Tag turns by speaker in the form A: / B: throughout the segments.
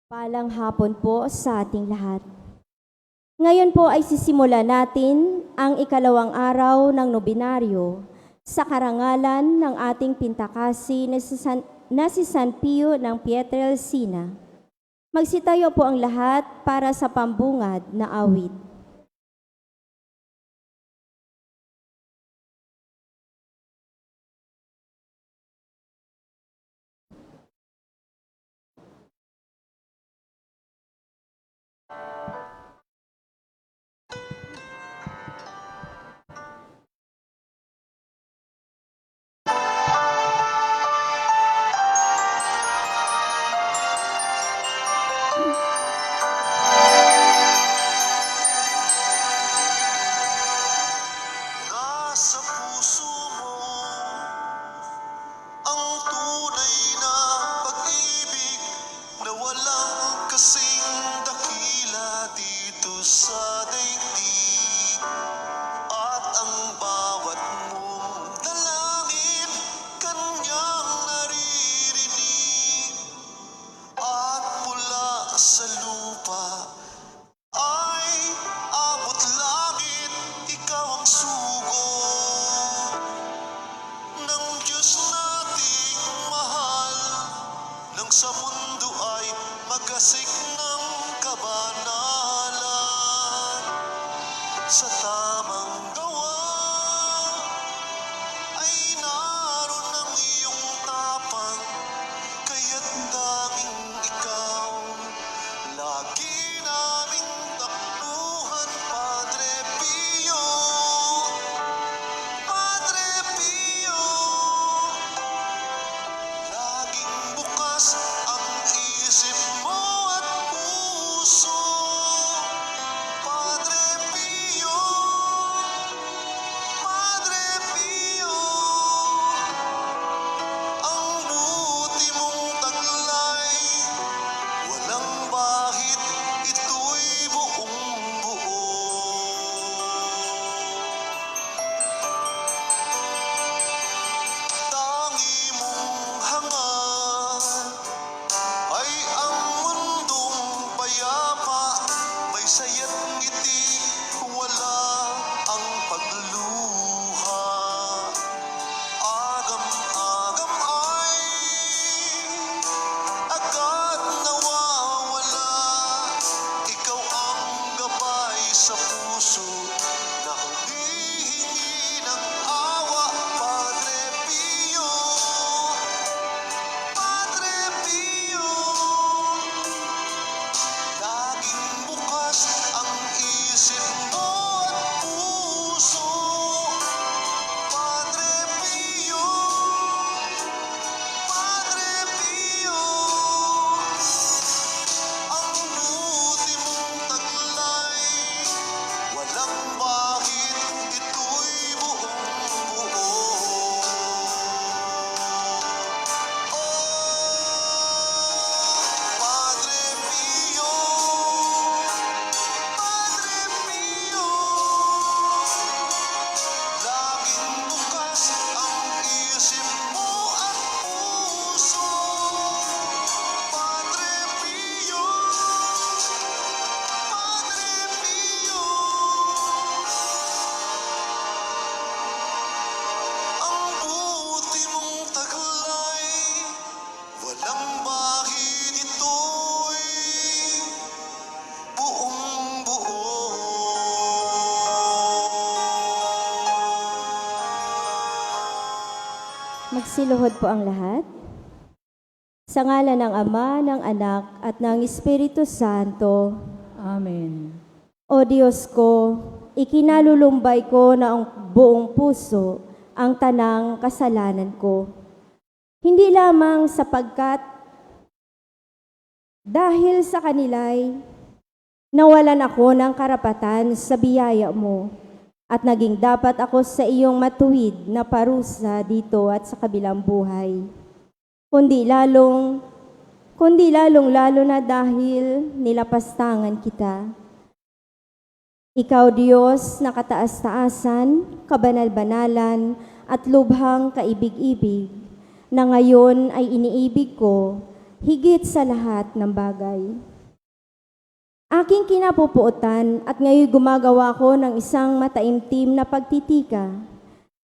A: Palang hapon po sa ating lahat. Ngayon po ay sisimulan natin ang ikalawang araw ng nobinaryo sa karangalan ng ating pintakasi na si San Pio ng Pietrelcina. Magsitayo po ang lahat para sa pambungad na awit.
B: Nasa puso mo ang tunay na pag-ibig na walang kasing dakila dito sa daigdig. At ang bawat mong dalangin kanyang naririnig. At mula sa lupa ay abot langit, ikaw ang sugo ng Diyos nating mahal, nang sa mundo ay magasik ng kabanalan. Sa tamang gawa ay naroon ang iyong tapang, kaya't tanging ikaw lagi naming takbuhan, Padre Pio. Padre Pio, laging bukas ang isip mo at puso. Padre Pio, Padre Pio, ang buti mong taglay, walang bahid, ito'y buong buo. Tangi mong hangal ay ang mundong payapa, may saya't ngiti, wala ang pagluha. Agam-agam ay agad nawawala, ikaw ang gabay sa puso na humihingi ng awa. Padre Pio, Padre Pio, laging bukas ang isip mo at puso. Padre Pio, Padre Pio, ang buti mong taglay, walang bahid, ito'y buong buo. Padre Pio, Padre Pio, laging bukas ang isip mo at puso. Padre Pio, Padre Pio, ang buti mong taglay, walang bahid, ito'y buong buo.
A: Magsiluhod po ang lahat. Sa ngalan ng Ama, ng Anak, at ng Espiritu Santo.
C: Amen.
A: O Diyos ko, ikinalulumbay ko na ang buong puso ang tanang kasalanan ko. Hindi lamang sapagkat dahil sa kanila'y nawalan ako ng karapatan sa biyaya mo at naging dapat ako sa iyong matuwid na parusa dito at sa kabilang buhay. Kundi lalong-lalo na dahil nilapastangan kita. Ikaw, Diyos, na kataas-taasan, kabanal-banalan, at lubhang kaibig-ibig, na ngayon ay iniibig ko higit sa lahat ng bagay. Aking kinapupuotan at ngayon gumagawa ko ng isang mataimtim na pagtitika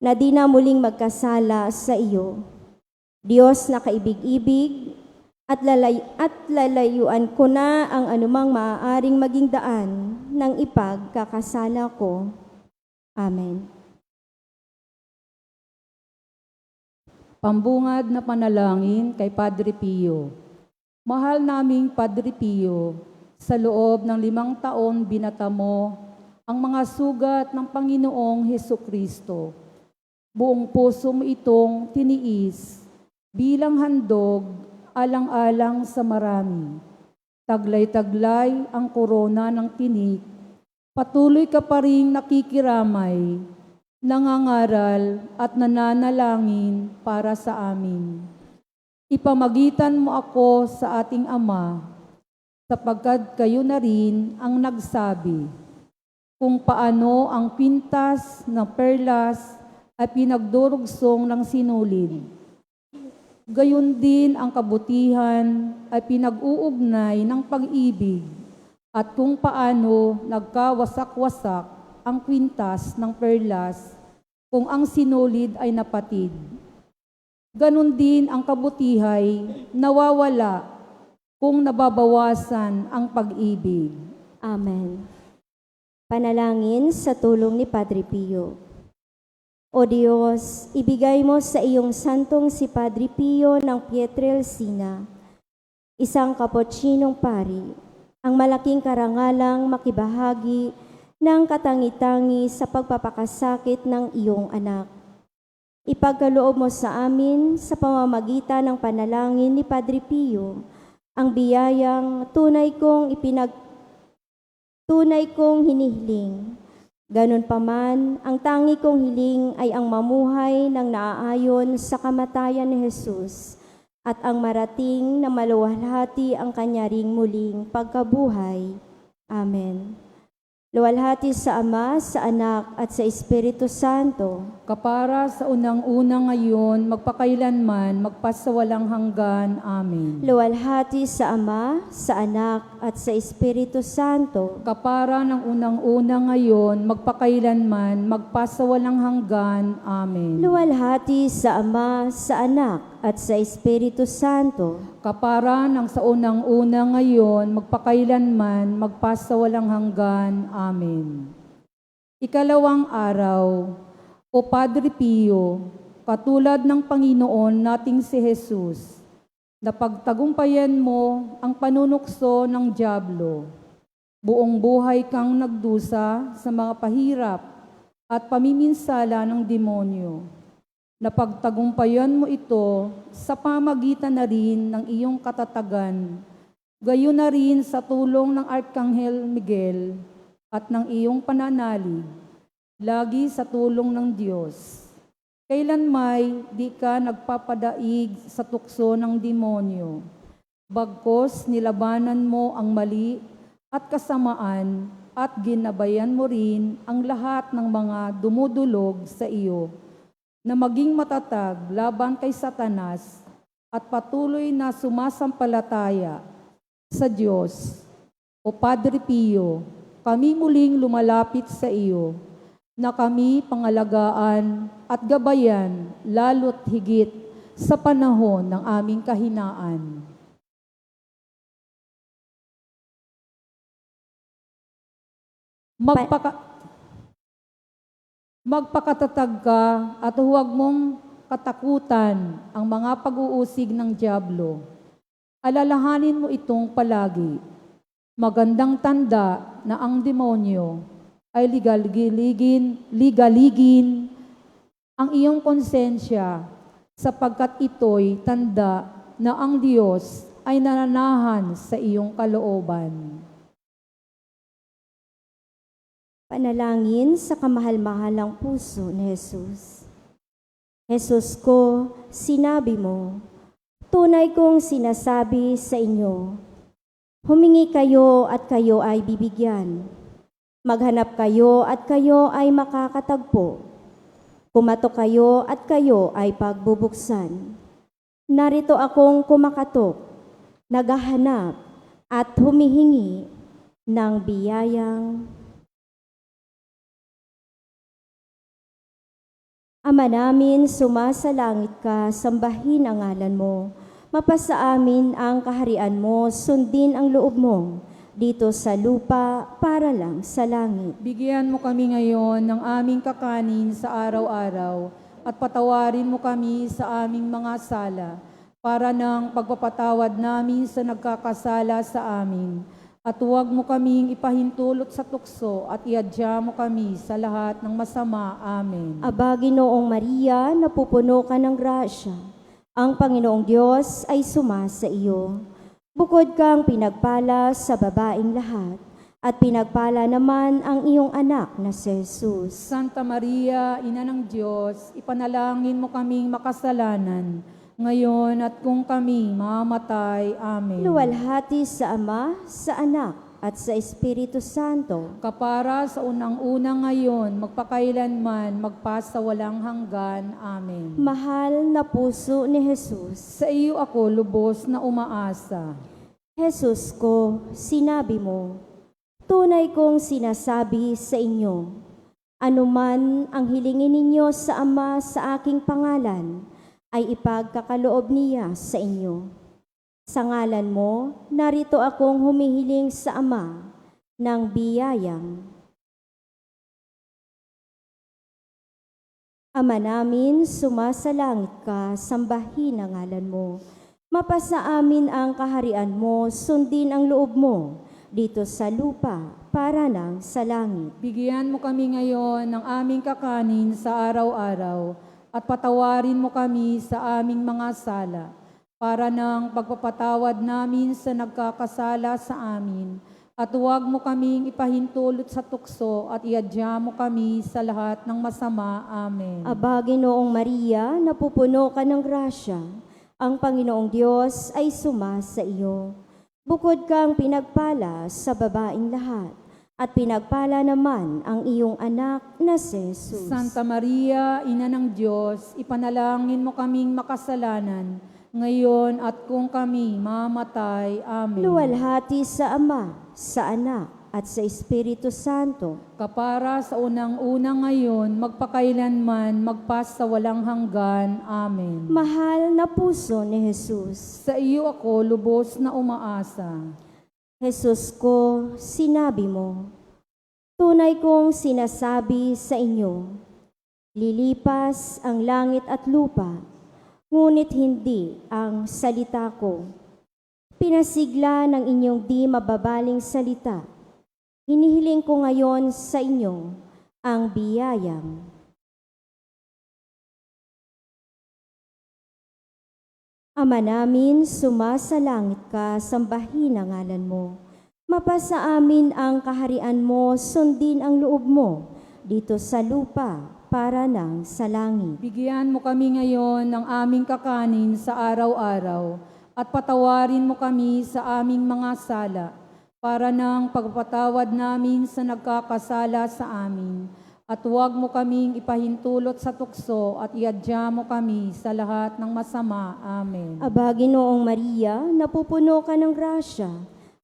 A: na di na muling magkasala sa iyo. Diyos na kaibig-ibig at lalayuan ko na ang anumang maaaring maging daan ng ipagkakasala ko. Amen.
C: Pambungad na panalangin kay Padre Pio. Mahal naming Padre Pio, sa loob ng 5 taon binata mo ang mga sugat ng Panginoong Hesukristo. Buong puso mo itong tiniis bilang handog alang-alang sa marami. Taglay-taglay ang korona ng tinik. Patuloy ka pa rin nakikiramay, nangangaral at nananalangin para sa amin. Ipamagitan mo ako sa ating Ama, sapagkat kayo na rin ang nagsabi kung paano ang pintas ng perlas ay pinagdurugsong ng sinulid. Gayon din ang kabutihan ay pinag-uugnay ng pag-ibig at kung paano nagkawasak-wasak ang kwintas ng perlas kung ang sinulid ay napatid. Ganon din ang kabutihay nawawala kung nababawasan ang pag-ibig.
A: Amen. Panalangin sa tulong ni Padre Pio. O Diyos, ibigay mo sa iyong santong si Padre Pio ng Pietrelcina, isang kaputsinong pari, ang malaking karangalang makibahagi ng katangi-tangi sa pagpapakasakit ng iyong anak. Ipagkaloob mo sa amin sa pamamagitan ng panalangin ni Padre Pio ang biyayang tunay kong hinihiling. Ganon pa man, ang tangi kong hiling ay ang mamuhay ng naaayon sa kamatayan ni Jesus at ang marating na maluwalhati ang kanya ring muling pagkabuhay. Amen. Luwalhati sa Ama, sa Anak, at sa Espiritu Santo.
C: Kapara sa unang-una ngayon, magpakailanman, magpasawalang hanggan. Amen.
A: Luwalhati sa Ama, sa Anak, at sa Espiritu Santo.
C: Kapara ng unang-una ngayon, magpakailanman, magpasawalang hanggan. Amen.
A: Luwalhati sa Ama, sa Anak, at sa Espiritu Santo.
C: Kapara ng sa unang-una ngayon, magpakailanman, magpasawalang hanggan. Amen. Ikalawang araw, O Padre Pio, katulad ng Panginoon nating si Jesus, napagtagumpayan mo ang panunukso ng dyablo. Buong buhay kang nagdusa sa mga pahirap at pamiminsala ng demonyo. Napagtagumpayan mo ito sa pamagitan na rin ng iyong katatagan, gayon na rin sa tulong ng Arkanghel Miguel at ng iyong pananalig, lagi sa tulong ng Diyos. Kailanmay di ka nagpapadaig sa tukso ng demonyo. Bagkos nilabanan mo ang mali at kasamaan at ginabayan mo rin ang lahat ng mga dumudulog sa iyo, na maging matatag laban kay Satanas at patuloy na sumasampalataya sa Diyos. O Padre Pio, kami muling lumalapit sa iyo, na kami pangalagaan at gabayan lalo't higit sa panahon ng aming kahinaan. Magpakatatag ka at huwag mong katakutan ang mga pag-uusig ng dyablo. Alalahanin mo itong palagi. Magandang tanda na ang demonyo ay ligaligin ang iyong konsensya sapagkat ito'y tanda na ang Diyos ay nananahan sa iyong kalooban.
A: Panalangin sa kamahal-mahalang puso ni Jesus. Jesus ko, sinabi mo, tunay kong sinasabi sa inyo, humingi kayo at kayo ay bibigyan. Maghanap kayo at kayo ay makakatagpo. Kumatok kayo at kayo ay pagbubuksan. Narito akong kumakatok. naghahanap at humihingi ng biyayang Ama namin, sumasalangit ka, sambahin ang ngalan mo. Mapasa amin ang kaharian mo, sundin ang loob mo, dito sa lupa para lang sa langit.
C: Bigyan mo kami ngayon ng aming kakanin sa araw-araw at patawarin mo kami sa aming mga sala para ng pagpapatawad namin sa nagkakasala sa amin. At huwag mo kaming ipahintulot sa tukso at iadya mo kami sa lahat ng masama. Amen.
A: Aba, Ginoong Maria, napupuno ka ng grasya. Ang Panginoong Diyos ay sumasa iyo. Bukod kang pinagpala sa babaing lahat, at pinagpala naman ang iyong anak na si Jesus.
C: Santa Maria, Ina ng Diyos, ipanalangin mo kaming makasalanan, ngayon at kung kami mamatay. Amen.
A: Luwalhati sa Ama, sa Anak, at sa Espiritu Santo.
C: Kapara sa unang-una ngayon, magpakailanman, magpasawalang hanggan. Amen.
A: Mahal na puso ni Jesus.
C: Sa iyo ako lubos na umaasa.
A: Jesus ko, sinabi mo, tunay kong sinasabi sa inyo, anuman ang hilingin ninyo sa Ama sa aking pangalan, ay ipagkakaloob niya sa inyo. Sa ngalan mo, narito akong humihiling sa Ama ng biyayang. Ama namin, sumasalangit ka, sambahin ang ngalan mo. Mapasa amin ang kaharian mo, sundin ang loob mo, dito sa lupa para ng sa langit.
C: Bigyan mo kami ngayon ng aming kakanin sa araw-araw at patawarin mo kami sa aming mga sala para ng pagpapatawad namin sa nagkakasala sa amin. At huwag mo kaming ipahintulot sa tukso at iadya mo kami sa lahat ng masama. Amen.
A: Aba, Ginoong Maria, napupuno ka ng grasya. Ang Panginoong Diyos ay sumasa iyo. Bukod kang pinagpala sa babaing lahat, at pinagpala naman ang iyong anak na si Jesus.
C: Santa Maria, Ina ng Diyos, ipanalangin mo kaming makasalanan, ngayon at kung kami mamatay. Amen.
A: Luwalhati sa Ama, sa Anak, at sa Espiritu Santo.
C: Kapara sa unang-una ngayon, magpakailanman, magpasawalang hanggan. Amen.
A: Mahal na puso ni Jesus.
C: Sa iyo ako lubos na umaasa.
A: Jesus ko, sinabi mo, tunay kong sinasabi sa inyo, lilipas ang langit at lupa, ngunit hindi ang salita ko. Pinasigla ng inyong di mababaling salita. Hinihiling ko ngayon sa inyo ang biyayang. Ama namin, sumasalangit ka, sambahin ang ngalan mo. Mapasa amin ang kaharian mo, sundin ang loob mo, dito sa lupa para ng sa langit.
C: Bigyan mo kami ngayon ng aming kakanin sa araw-araw at patawarin mo kami sa aming mga sala para ng pagpapatawad namin sa nagkakasala sa amin. At huwag mo kaming ipahintulot sa tukso at iadya mo kami sa lahat ng masama. Amen.
A: Aba, Ginoong Maria, napupuno ka ng grasya.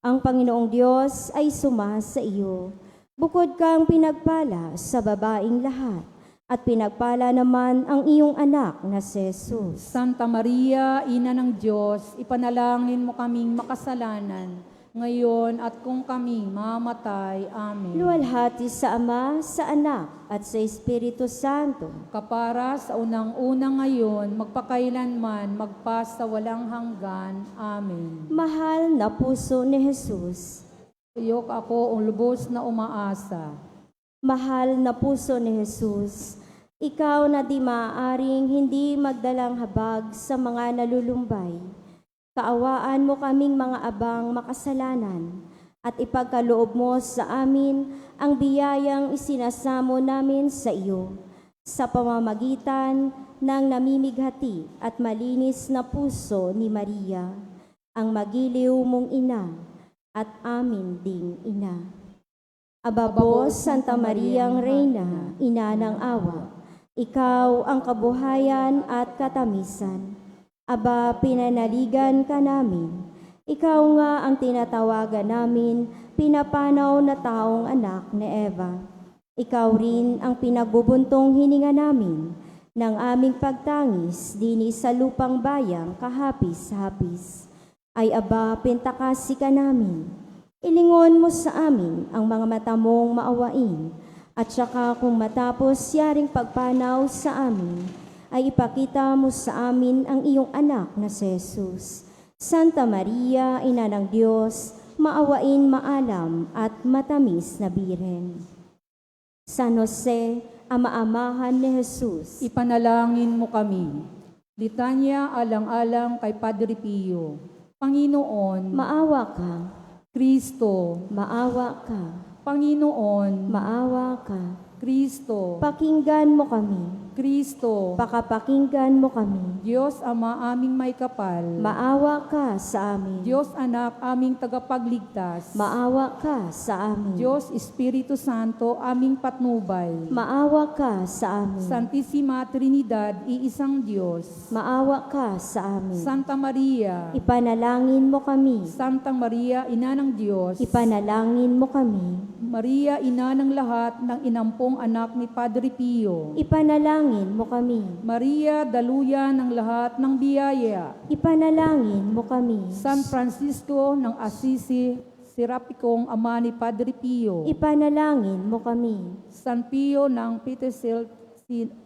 A: Ang Panginoong Diyos ay sumasa iyo. Bukod kang pinagpala sa babaing lahat, at pinagpala naman ang iyong anak na si Jesus.
C: Santa Maria, Ina ng Diyos, ipanalangin mo kaming makasalanan, ngayon at kung kami mamatay. Amen.
A: Luwalhati sa Ama, sa Anak, at sa Espiritu Santo.
C: Kapara sa unang-una ngayon, magpakailanman, magpasawalang hanggan. Amen.
A: Mahal na puso ni Jesus.
C: Tuyok ako ang lubos na umaasa.
A: Mahal na puso ni Jesus, ikaw na di maaaring hindi magdalang habag sa mga nalulumbay. Kaawaan mo kaming mga abang makasalanan at ipagkaloob mo sa amin ang biyayang isinasamo namin sa iyo sa pamamagitan ng namimighati at malinis na puso ni Maria, ang magiliw mong ina at amin ding ina. Aba po, Santa Mariang Reyna, Ina ng Awa, ikaw ang kabuhayan at katamisan. Aba, pinanaligan ka namin, Ikaw nga ang tinatawagan namin, pinapanaw na taong anak ni Eva. Ikaw rin ang pinagbubuntong hininga namin ng aming pagtangis dini sa lupang bayang kahapis-hapis. Ay aba, pintakasi ka namin. Ilingon mo sa amin ang mga mata mong maawain, at saka kung matapos yaring pagpanaw sa amin, ay ipakita mo sa amin ang iyong anak na si Jesus. Santa Maria, Ina ng Diyos, maawain, maalam at matamis na Birhen. San Jose, ama-amahan ni Jesus,
C: Ipanalangin mo kami. Litanya alang-alang kay Padre Pio. Panginoon,
A: maawa ka,
C: Kristo,
A: maawa ka,
C: Panginoon,
A: maawa ka.
C: Kristo,
A: Pakinggan mo kami,
C: Kristo,
A: pakapakinggan mo kami.
C: Diyos Ama aming may kapal,
A: Maawa ka sa amin,
C: Diyos Anak aming tagapagligtas,
A: maawa ka sa amin,
C: Diyos Espiritu Santo aming patnubay,
A: maawa ka sa amin,
C: Santissima Trinidad, iisang Diyos,
A: maawa ka sa amin.
C: Santa Maria,
A: Ipanalangin mo kami,
C: Santa Maria, Ina ng Diyos,
A: ipanalangin mo kami,
C: Maria, Ina ng lahat ng inampong anak ni Padre Pio,
A: ipanalangin mo kami,
C: Maria, daluyan ng lahat ng biyaya,
A: ipanalangin mo kami,
C: San Francisco ng Assisi, Serapikong ama ni Padre Pio,
A: ipanalangin mo kami,
C: San Pio ng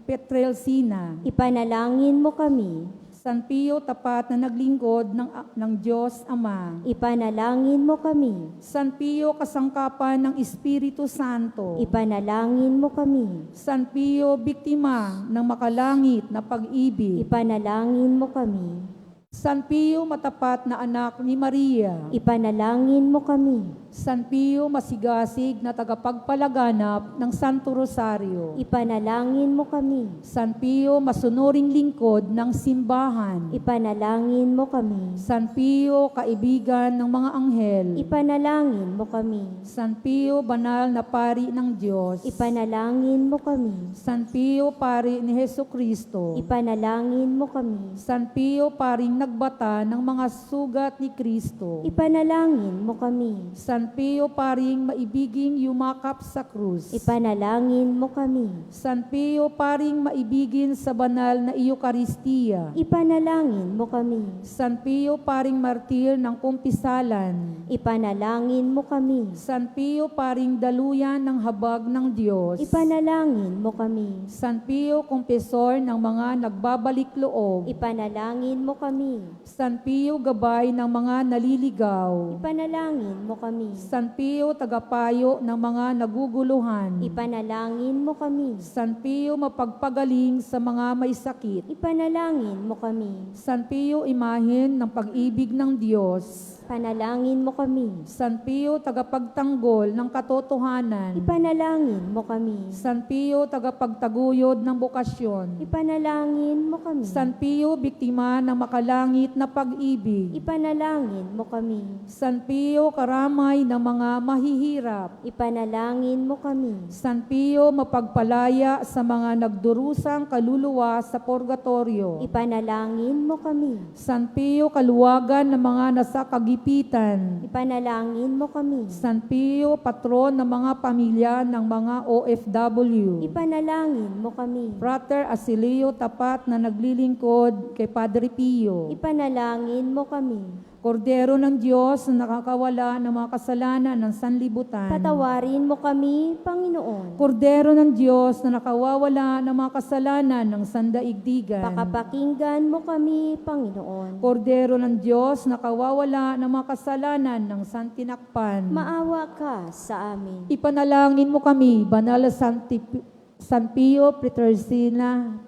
C: Pietrelcina,
A: ipanalangin mo kami,
C: San Pio tapat na naglingkod ng Diyos Ama,
A: ipanalangin mo kami,
C: San Pio kasangkapan ng Espiritu Santo,
A: ipanalangin mo kami,
C: San Pio biktima ng makalangit na pag-ibig,
A: ipanalangin mo kami,
C: San Pio matapat na anak ni Maria,
A: ipanalangin mo kami,
C: San Pio masigasig na tagapagpalaganap ng Santo Rosario,
A: ipanalangin mo kami,
C: San Pio masunuring lingkod ng simbahan,
A: ipanalangin mo kami,
C: San Pio kaibigan ng mga anghel,
A: ipanalangin mo kami,
C: San Pio banal na pari ng Diyos,
A: ipanalangin mo kami,
C: San Pio pari ni Hesukristo,
A: ipanalangin mo kami,
C: San Pio paring nagbata ng mga sugat ni Kristo,
A: ipanalangin mo kami,
C: San Pio paring maibiging yumakap sa krus,
A: ipanalangin mo kami,
C: San Pio paring maibigin sa banal na Eucharistia,
A: ipanalangin mo kami,
C: San Pio paring martir ng kumpisalan,
A: ipanalangin mo kami,
C: San Pio paring daluyan ng habag ng Diyos,
A: ipanalangin mo kami,
C: San Pio kumpesor ng mga nagbabalik loob,
A: ipanalangin mo kami,
C: San Pio gabay ng mga naliligaw,
A: ipanalangin mo kami,
C: San Pio tagapayo ng mga naguguluhan,
A: ipanalangin mo kami,
C: San Pio mapagpagaling sa mga may sakit,
A: ipanalangin mo kami,
C: San Pio imahen ng pag-ibig ng Diyos,
A: panalangin mo kami,
C: San Pio tagapagtanggol ng katotohanan,
A: ipanalangin mo kami,
C: San Pio tagapagtaguyod ng bokasyon,
A: ipanalangin mo kami,
C: San Pio biktima ng makalangit na pag-ibig,
A: ipanalangin mo kami,
C: San Pio karamay ng mga mahihirap,
A: ipanalangin mo kami,
C: San Pio mapagpalaya sa mga nagdurusang kaluluwa sa purgatorio,
A: ipanalangin mo kami,
C: San Pio kaluwagan ng mga nasa kagipitan,
A: ipanalangin mo kami,
C: San Pio patron ng mga pamilya ng mga OFW,
A: ipanalangin mo kami,
C: Frater Asilio tapat na naglilingkod kay Padre Pio,
A: ipanalangin mo kami,
C: Kordero ng Diyos na nakakawala ng mga kasalanan ng sanlibutan,
A: patawarin mo kami, Panginoon,
C: Kordero ng Diyos na nakawawala ng mga kasalanan ng sandaigdigan,
A: pakapakinggan mo kami, Panginoon,
C: Kordero ng Diyos na nakawawala ng mga kasalanan ng santinakpan,
A: maawa ka sa amin,
C: ipanalangin mo kami, Banal na San Pio Pietrelcina,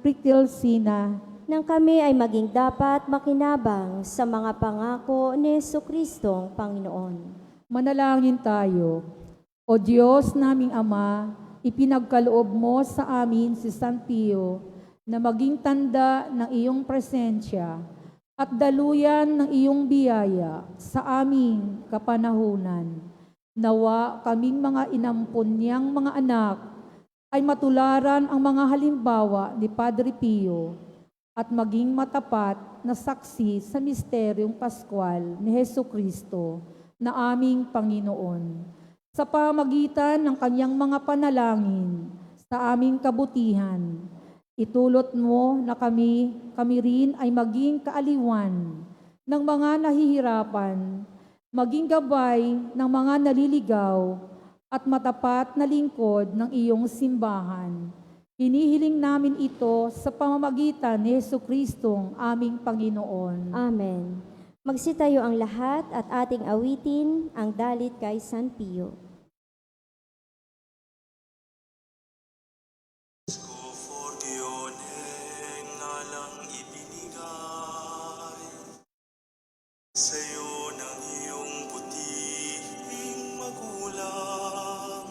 A: nang kami ay maging dapat makinabang sa mga pangako ni Jesucristong Panginoon.
C: Manalangin tayo. O Diyos naming Ama, ipinagkaloob mo sa amin si San Pio na maging tanda ng iyong presensya at daluyan ng iyong biyaya sa aming kapanahunan. Nawa kaming mga inampun niyang mga anak ay matularan ang mga halimbawa ni Padre Pio at maging matapat na saksi sa misteryong Pascual ni Hesu Kristo na aming Panginoon. Sa pamagitan ng kanyang mga panalangin sa aming kabutihan, itulot mo na kami rin ay maging kaaliwan ng mga nahihirapan, maging gabay ng mga naliligaw at matapat na lingkod ng iyong simbahan. Hinihiling namin ito sa pamamagitan ni Hesu Kristong aming Panginoon.
A: Amen. Magsitayo ang lahat at ating awitin ang dalit kay San Pio.
B: Scofortionem nalang ibinigay sa'yo ng iyong butihing magulang.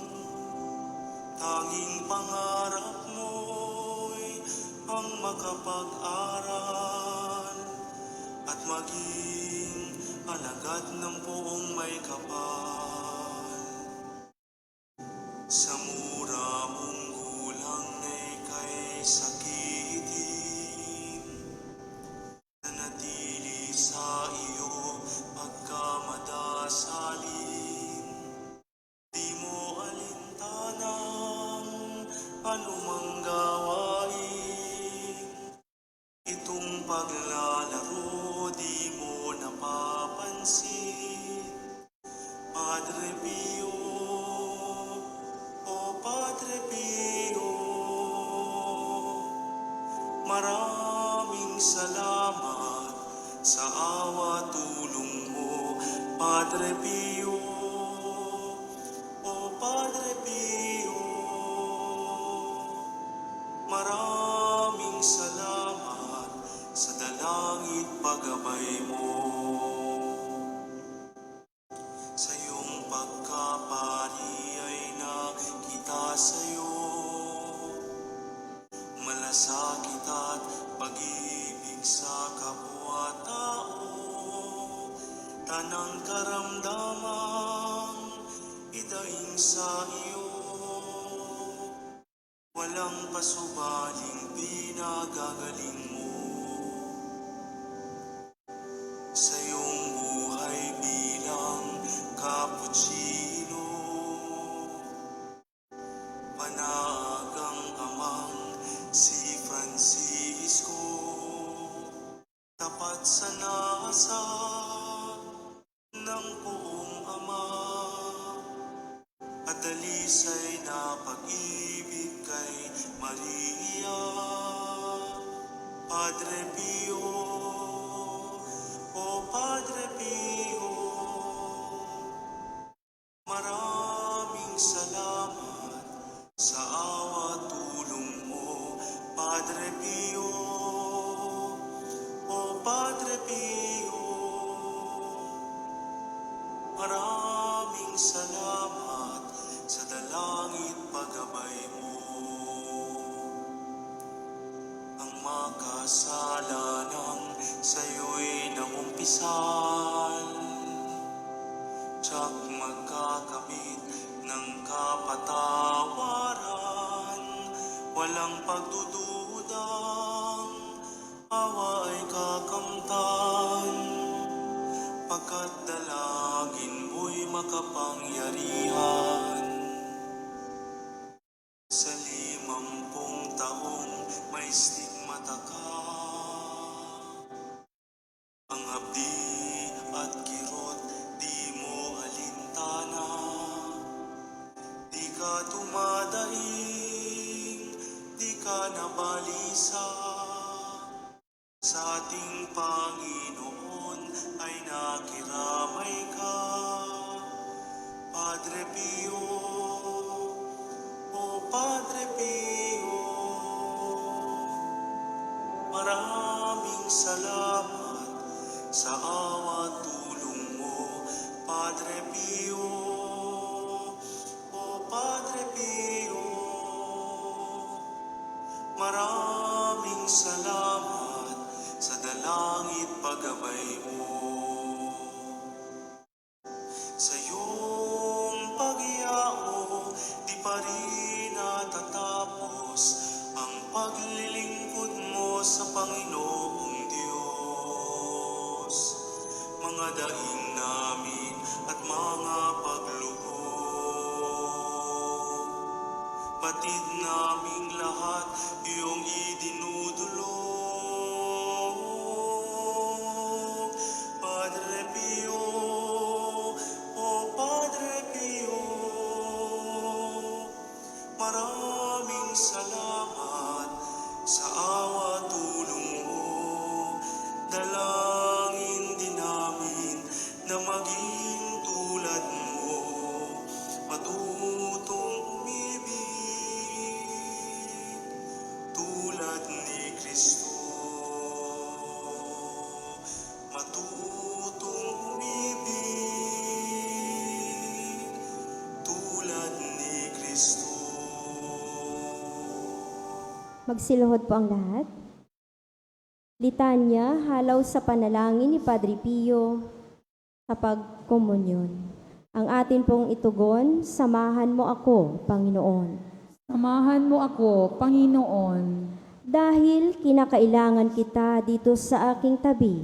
B: Tanging pangarap mo'y ang makapag-aral at maging alagad ng buong may kapal. Sa mura mong gulang na ika'y sakitin, nanatili sa iyo pagkamadasalin. Di mo alintanang anumang gawain, itong paglalaro di mo napapansin. Padre Pio, o Padre Pio, maraming salamat sa awa tulong mo. Padre Pio, o Padre Pio, maraming salamat sa dalangit paggabay mo. Sa iyong pagkapari ay nakita sa'yo malasakit at pag-ibig sa kapwa-tao. Tanang karamdamang idaing sa iyo, walang pasubaling pinagagaling mo. Sa iyong buhay bilang Cappuccino, panagang amang si Francisco, tapat sa nasa ng buong ama, at dalisay na pag-ibig kay Maria. Padre Pio, o Padre Pio, maraming salamat sa awa tulong mo. Padre Pio, o Padre Pio, maraming salamat sa dalangit paggabay mo. Ang makasalanang sa'yo'y nangumpisal, tsak magkakamit ng kapatawaran. Walang pagdududang awa ay kakamtan, pagkat dalangin mo'y makapangyarihan. Sa 50 taong may stigmata ka, ang hapdi at kirot di mo alintana. Di ka tumadaing, di ka nabalisa, sa ating Panginoon ay nakiramay ka. Padre Pio, Kapatid naming lahat, iyong idinudulog. Padre Pio, o Padre Pio, maraming salamat sa awa tulong mo. Dalangin din namin na maging tulad mo, matutong umibig tulad ni Kristo. Matutong umibig tulad ni Kristo.
A: Magsiluhod po ang lahat. Litanya, halaw sa panalangin ni Padre Pio sa pagkomunyon. Ang atin pong itugon, samahan mo ako, Panginoon.
C: Samahan mo ako, Panginoon,
A: Dahil kinakailangan kita dito sa aking tabi,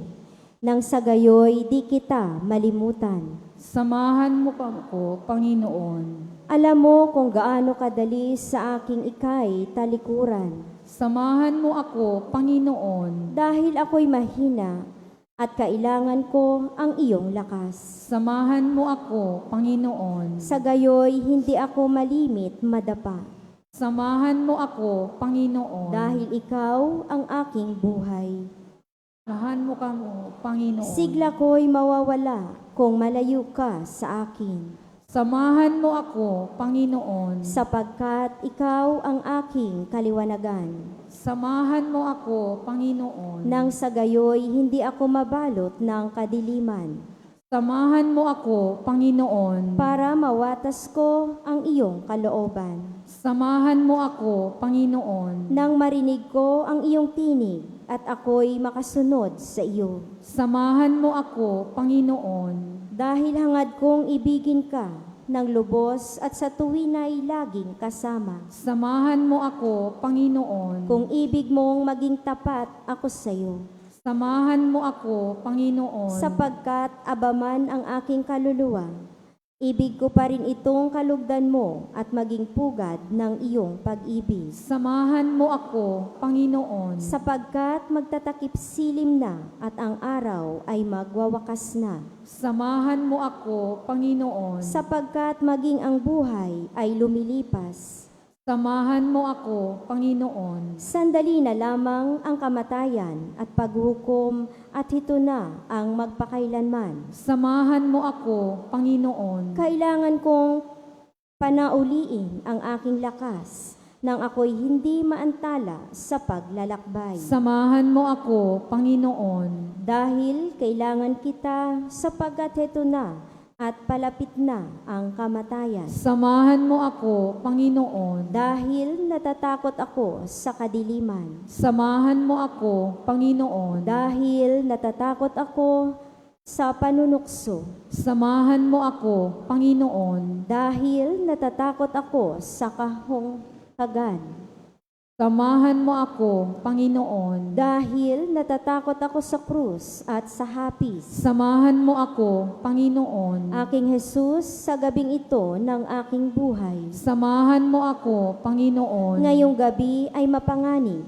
A: nang sa gayoy di kita malimutan.
C: samahan mo ako, Panginoon.
A: Alam mo kung gaano kadali sa aking ikay talikuran.
C: Samahan mo ako, Panginoon.
A: Dahil ako'y mahina at kailangan ko ang iyong lakas.
C: Samahan mo ako, Panginoon.
A: Sa gayoy, hindi ako malimit madapa.
C: Samahan mo ako, Panginoon.
A: Dahil ikaw ang aking buhay.
C: Samahan mo kamo, Panginoon.
A: Sigla ko'y mawawala kung malayo ka sa akin.
C: Samahan mo ako, Panginoon.
A: Sapagkat ikaw ang aking kaliwanagan.
C: Samahan mo ako, Panginoon.
A: Nang sa gayoy, hindi ako mabalot ng kadiliman.
C: Samahan mo ako, Panginoon.
A: Para mawatas ko ang iyong kalooban.
C: Samahan mo ako, Panginoon.
A: Nang marinig ko ang iyong tinig at ako'y makasunod sa iyo.
C: Samahan mo ako, Panginoon.
A: Dahil hangad kong ibigin ka ng lubos at sa tuwin ay laging kasama.
C: Samahan mo ako, Panginoon.
A: Kung ibig mong maging tapat ako sa iyo.
C: Samahan mo ako, Panginoon.
A: Sapagkat abaman ang aking kaluluwa, ibig ko pa rin itong kalugdan mo at maging pugad ng iyong pag-ibig.
C: Samahan mo ako, Panginoon.
A: Sapagkat magtatakip silim na at ang araw ay magwawakas na.
C: Samahan mo ako, Panginoon.
A: Sapagkat maging ang buhay ay lumilipas.
C: Samahan mo ako, Panginoon.
A: Sandali na lamang ang kamatayan at paghukom at ito na ang magpakailanman.
C: Samahan mo ako, Panginoon.
A: Kailangan kong panauliin ang aking lakas nang ako'y hindi maantala sa paglalakbay.
C: Samahan mo ako, Panginoon.
A: Dahil kailangan kita sapagkat ito na at palapit na ang kamatayan.
C: Samahan mo ako, Panginoon.
A: Dahil natatakot ako sa kadiliman.
C: Samahan mo ako, Panginoon.
A: Dahil natatakot ako sa panunukso.
C: Samahan mo ako, Panginoon.
A: Dahil natatakot ako sa kahungkagan.
C: Samahan mo ako, Panginoon.
A: Dahil natatakot ako sa krus at sa hapis.
C: Samahan mo ako, Panginoon.
A: Aking Jesus, sa gabing ito ng aking buhay.
C: Samahan mo ako, Panginoon.
A: Ngayong gabi ay mapanganib.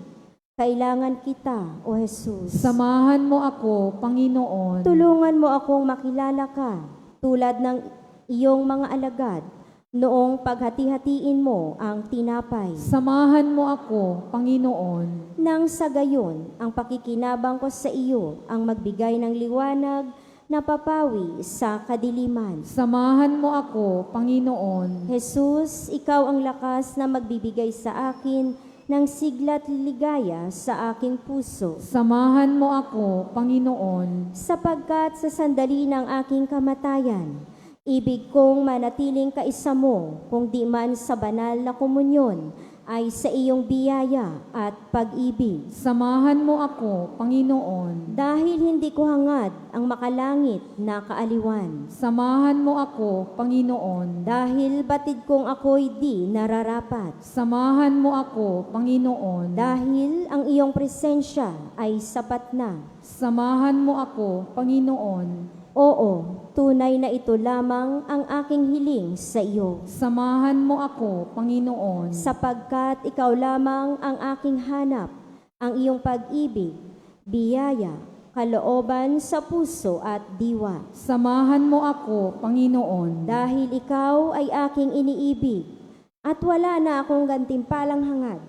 A: Kailangan kita, O Jesus.
C: Samahan mo ako, Panginoon.
A: Tulungan mo akong makilala ka tulad ng iyong mga alagad noong paghati-hatiin mo ang tinapay.
C: Samahan mo ako, Panginoon.
A: Nang sa gayon, ang pakikinabang ko sa iyo ang magbigay ng liwanag na papawi sa kadiliman.
C: Samahan mo ako, Panginoon.
A: Jesus, ikaw ang lakas na magbibigay sa akin ng sigla't ligaya sa aking puso.
C: Samahan mo ako, Panginoon.
A: Sapagkat sa sandali ng aking kamatayan, ibig kong manatiling kaisa mo, kung di man sa banal na komunyon, ay sa iyong biyaya at pag-ibig.
C: Samahan mo ako, Panginoon.
A: Dahil hindi ko hangad ang makalangit na kaaliwan.
C: Samahan mo ako, Panginoon.
A: Dahil batid kong ako'y di nararapat.
C: Samahan mo ako, Panginoon.
A: Dahil ang iyong presensya ay sapat na.
C: Samahan mo ako, Panginoon.
A: O Oo, tunay na ito lamang ang aking hiling sa iyo,
C: Samahan mo ako, Panginoon.
A: sapagkat ikaw lamang ang aking hanap, ang iyong pag-ibig, biyaya, kalooban sa puso at diwa.
C: Samahan mo ako, Panginoon.
A: Dahil ikaw ay aking iniibig at wala na akong gantimpalang hangad.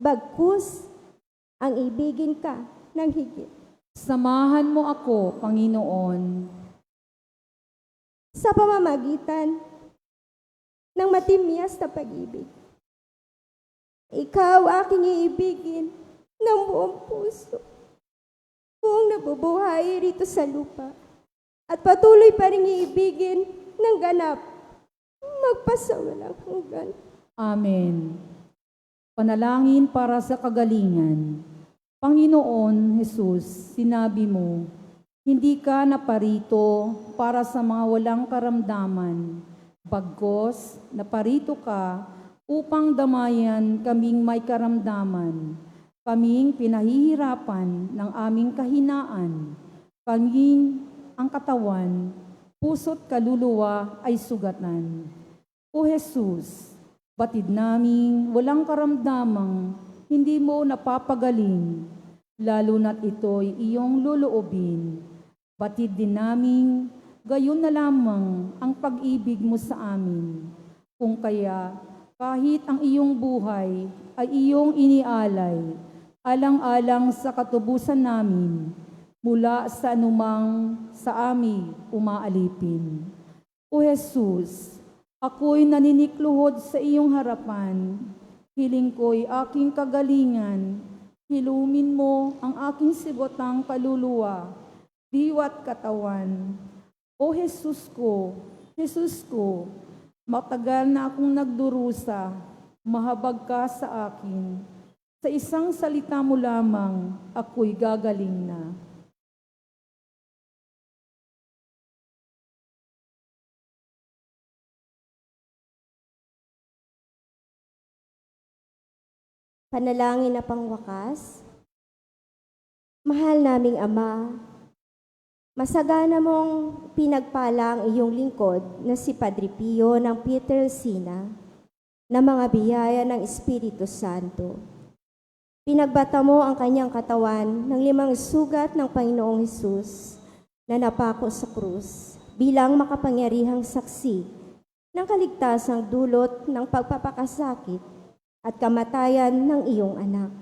A: Bagkus, ang ibigin ka ng higit.
C: Samahan mo ako, Panginoon.
A: Sa pamamagitan ng matimyas na pag-ibig. Ikaw aking iibigin ng buong puso, buong nabubuhay rito sa lupa, at patuloy pa rin iibigin ng ganap, magpasawalang hanggan.
C: Amen. Panalangin para sa kagalingan. Panginoon Jesus, sinabi mo, hindi ka naparito para sa mga walang karamdaman. Bagkus, naparito ka upang damayan kaming may karamdaman. Kaming pinahihirapan ng aming kahinaan. Kaming ang katawan, puso't kaluluwa ay sugatan. O Jesus, batid naming walang karamdamang hindi mo napapagaling, lalo na't ito'y iyong luluobin. Batid din naming gayon na lamang ang pag-ibig mo sa amin. Kung kaya, kahit ang iyong buhay ay iyong inialay, alang-alang sa katubusan namin, mula sa anumang sa amin umaalipin. O Jesus, ako'y naninikluhod sa iyong harapan. Hiling ko'y aking kagalingan. Hilumin mo ang aking sigotang kaluluwa, diwa't katawan. O Jesus ko, matagal na akong nagdurusa, mahabag ka sa akin. Sa isang salita mo lamang, ako'y gagaling na.
A: Panalangin na pangwakas. Mahal naming Ama, masagana mong pinagpala ang iyong lingkod na si Padre Pio ng Pietrelcina na mga biyaya ng Espiritu Santo. Pinagbata mo ang kanyang katawan ng 5 sugat ng Panginoong Hesus na napako sa krus bilang makapangyarihang saksi ng kaligtasang dulot ng pagpapakasakit at kamatayan ng iyong anak.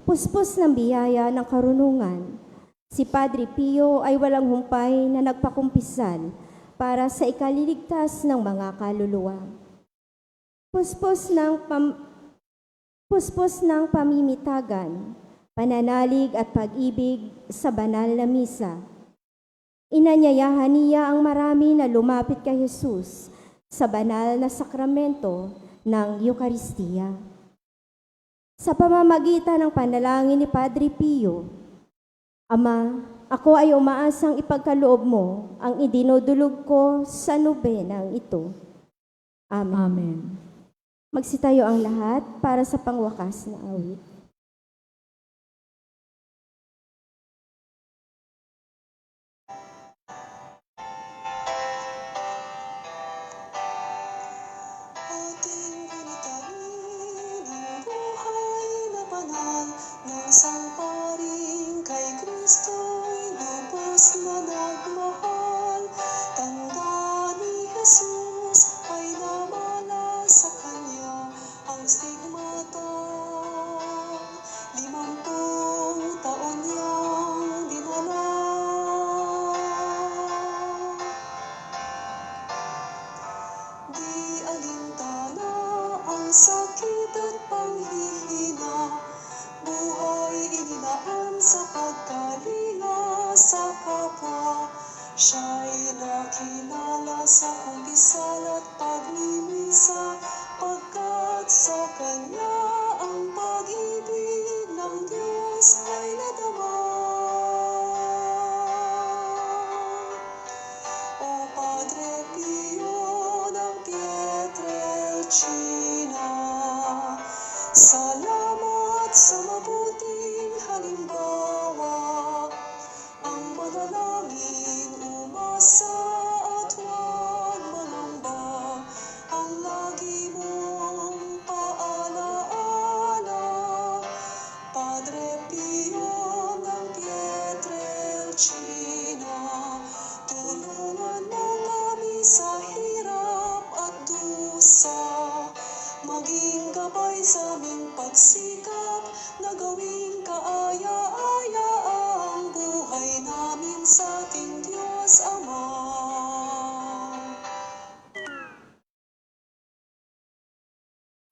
A: Puspos ng biyaya ng karunungan, si Padre Pio ay walang humpay na nagpakumpisal para sa ikaliligtas ng mga kaluluwa. Puspos ng pamimitagan, pananalig at pag-ibig sa banal na misa. Inanyayahan niya ang marami na lumapit kay Jesus sa banal na sakramento ng Eukaristiya. Sa pamamagitan ng panalangin ni Padre Pio, Ama, ako ay umaasang ipagkaloob mo ang idinudulog ko sa nobenang ito. Amen.
C: Amen.
A: Magsitayo ang lahat para sa pangwakas na awit.
B: Ating gunitain ang buhay na banal ng sangparing kay Kristo'y lubos na nagmahal. Tanda ni Jesus ay namala sa kanya ang stigmata. 50 taon niyang dinala. Di alintana ang sakit at panghihina, buhay inilaan sa pagkalila sa kapwa. Siya'y nakilala sa kumpisal at pagmimisa, pagkat sa kanya ang pag-ibig ng Diyos ay nadama. O Padre Pio ng Pietrelcina, salamat sa mabuting halimbawa. Ang banal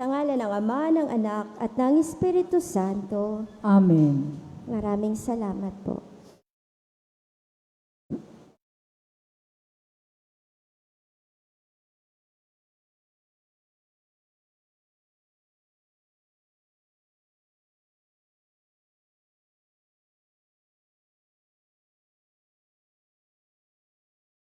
A: Sa ngalan ng Ama, ng Anak, at ng Espiritu Santo.
C: Amen.
A: Maraming salamat po.